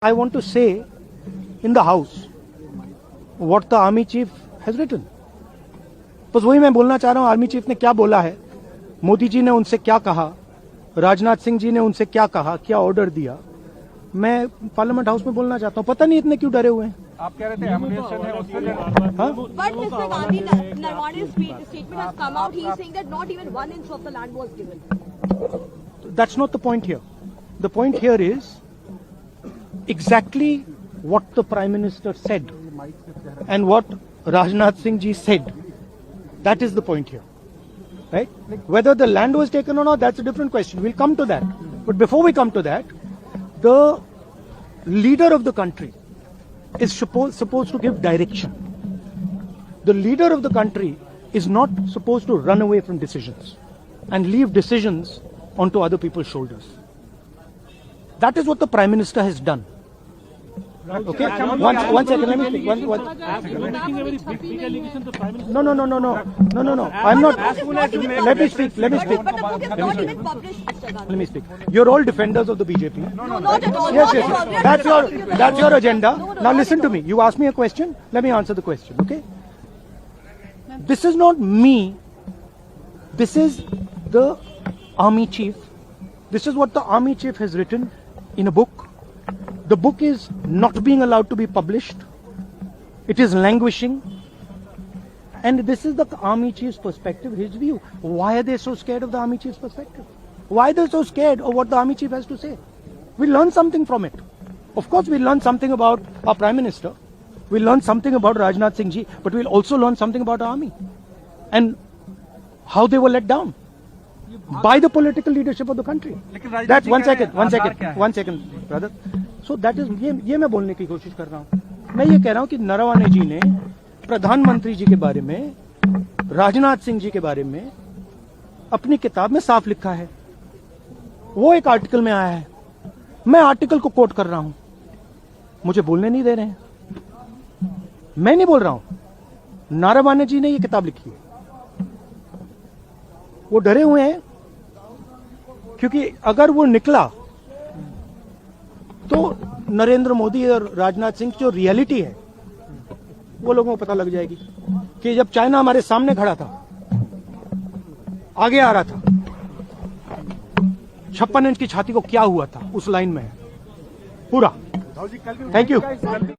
I want to say in the house what the army chief has written. बस वही मैं बोलना चाह रहा हूं, आर्मी चीफ ने क्या बोला है, मोदी जी ने उनसे क्या कहा, राजनाथ सिंह जी ने उनसे क्या कहा, क्या ऑर्डर दिया, मैं पार्लियामेंट हाउस में बोलना चाहता हूं. पता नहीं इतने क्यों डरे हुए हैं. आप कह रहे थे एमुनेशन है उससे But Mr. Gandhi, Narwane's statement has come out. He is saying that not even 1 inch of the land was given. That's not the point here. The point here is exactly what the Prime Minister said and what Rajnath Singh ji said. That is the point here. Right? Whether the land was taken or not, that's a different question. We'll come to that. But before we come to that, the leader of the country is supposed to give direction. The leader of the country is not supposed to run away from decisions and leave decisions onto other people's shoulders. That is what the Prime Minister has done. Okay? One second, let me speak. No. I'm not. Let me speak. But the book is not even published, Mr. Gandhi. Let me speak. You're all defenders of the BJP. No, not at all. Yes. That's your agenda. Now listen to me. You asked me a question. Let me answer the question. Okay? This is not me. This is the army chief. This is what the army chief has written in a book. The book is not being allowed to be published. It is languishing. And this is the army chief's perspective, his view. Why are they so scared of the army chief's perspective? Why are they so scared of what the army chief has to say? We learn something from it. Of course, we learn something about our Prime Minister. We learn something about Rajnath Singh ji, but we'll also learn something about our army. And how they were let down by the political leadership of the country. That's one second, brother. So that is ये मैं बोलने की कोशिश कर रहा हूँ. मैं ये कह रहा हूँ कि नरवाने जी ने प्रधानमंत्री जी के बारे में, राजनाथ सिंह जी के बारे में अपनी किताब में साफ लिखा है. वो एक आर्टिकल में आया है. मैं आर्टिकल को कोट कर रहा हूं. मुझे बोलने नहीं दे रहे हैं. मैं नहीं बोल रहा हूं. नारावाने जी ने ये किताब लिखी है. वो डरे हुए हैं क्योंकि अगर वो निकला तो नरेंद्र मोदी और राजनाथ सिंह की जो रियलिटी है वो लोगों को पता लग जाएगी कि जब चाइना हमारे सामने खड़ा था, आगे आ रहा था, 56 इंच की छाती को क्या हुआ था, उस लाइन में है पूरा. Thank you.